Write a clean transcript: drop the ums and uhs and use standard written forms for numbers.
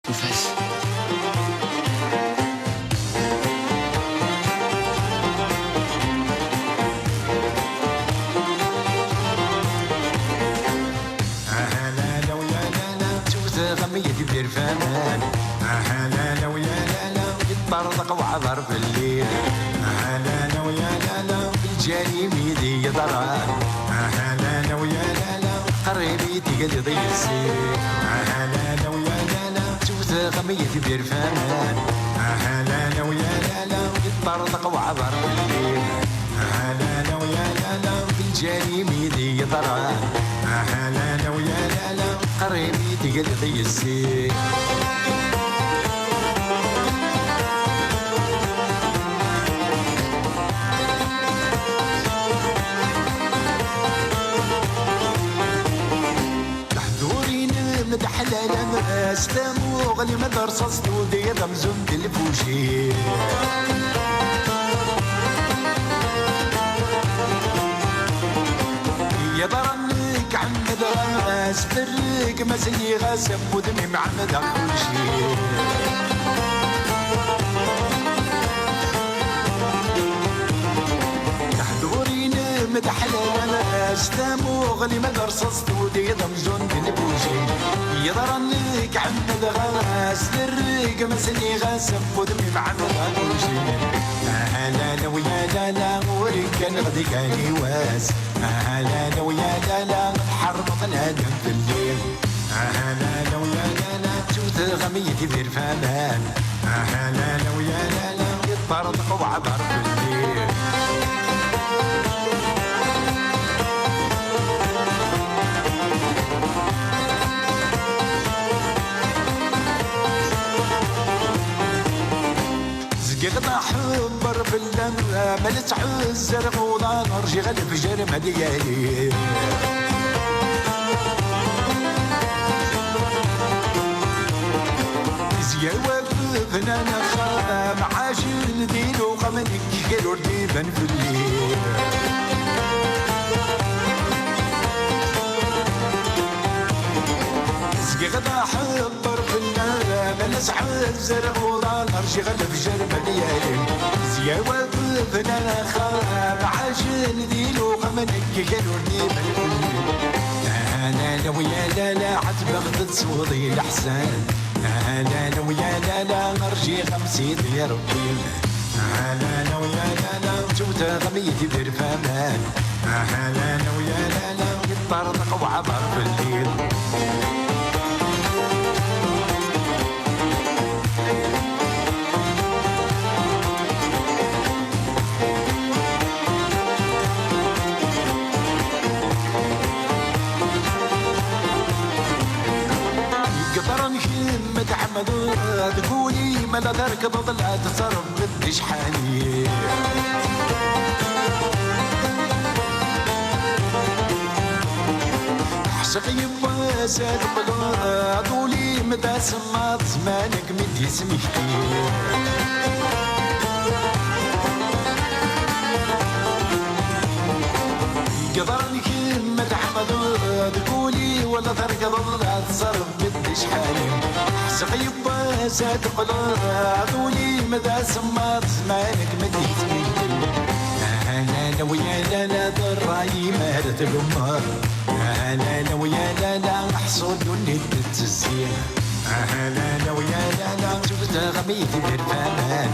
وفاس. لا ويا لا توت غمية دير فمان. لا ويا لا يطرطق وعذر في الليل. لا ويا لا بالجاني ميدي يضران. لا ويا لا قريبي تقلد يسير. لا ويا لا توت غمية دير فمان. لا ويا لا يطرطق وعذر في الليل. لا ويا لا بالجاني ميدي يضران. لا ويا لا قريبي تقلد يسير. مدح لا استمو غلي مدرسة ستودي رمزون بالفوشي. يا ضرنك عم دراس بريك مسني غاسم ودمي مع مدى كل شي. مدح لا استمو غلي مدرسة ستودي رمزون بالفوشي. يا ضرنك عم دراس بريك مسني غاسم ودمي مع مدى كل شي. لا ويا لا وريك كان غدي كان واس. لا ويا لا حرمتنا دم في الليل. لا ويا لا توت غمية دير فمان. لا ويا لا يطرطق وعبر في الليل. قطع حبر باللم ملت عزر غوضان رجي غلب جرم هديالي. زيا وقفنا نخام عاشر ديلو قمنك قالوا رديبا في الليل. قطع حبر باللم ملت عزر غوضان رجي غلب جرم هديالي. زيا وقفنا نخام عاشر ديلو قمنك قالوا رديبا في الليل. لا ويا لا عتبغ تصوضي الحسان. لا ويا لا نرجي خمسي ديال ربي. لا ويا لا توت غميتي دير فمان. لا ويا لا يطرطق وعبر في الليل. متعمد تقولي ما لا تركض لا تصرف بديش حالي. عشق يبا ساد بلا طولي متى سمات زمانك مدي سمحتي. قدرني كلمة متعمد تقولي ولا تركض لا تصرف بديش حالي. عشق يبا ساد بلا طولي متى سمات زمانك مدي سمحتي. لا ويا لا ضراي مالت الأمار. لا ويا لا حصود ونيت التسير. لا ويا لا شفت غميتي بالفمان.